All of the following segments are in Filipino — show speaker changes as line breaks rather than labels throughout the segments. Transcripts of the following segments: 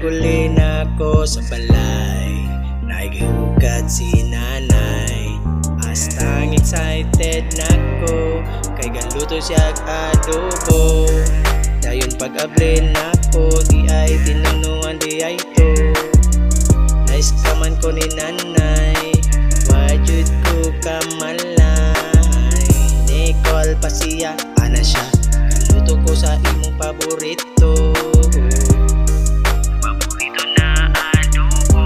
Naguli na ko sa balay, naigihugad si nanay. Astang excited na ko, kay galuto siya adobo. Dayon pag-ablin na ko, di ay tinunuan di ay to. Nice kaman ko ni nanay, wajud ko kamalay. Nicole pa siya, ana siya, kaluto ko sa imong paborito. Paborito na adobo,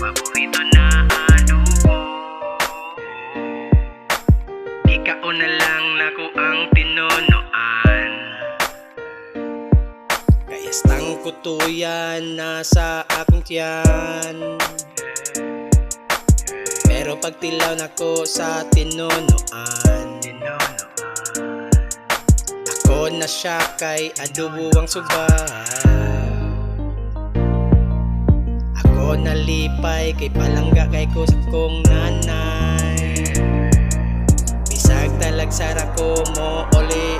paborito na adobo. Ikaw na lang nako ang tinunuan. Kaya stang kutuyan nasa akong tiyan. Pero pag tilaw nako sa tinunuan, ako na siya kay adobo ang subaw. Ako nalipay kay palangga kay ko sa kong nanay. Bisag talagsara ko mo uli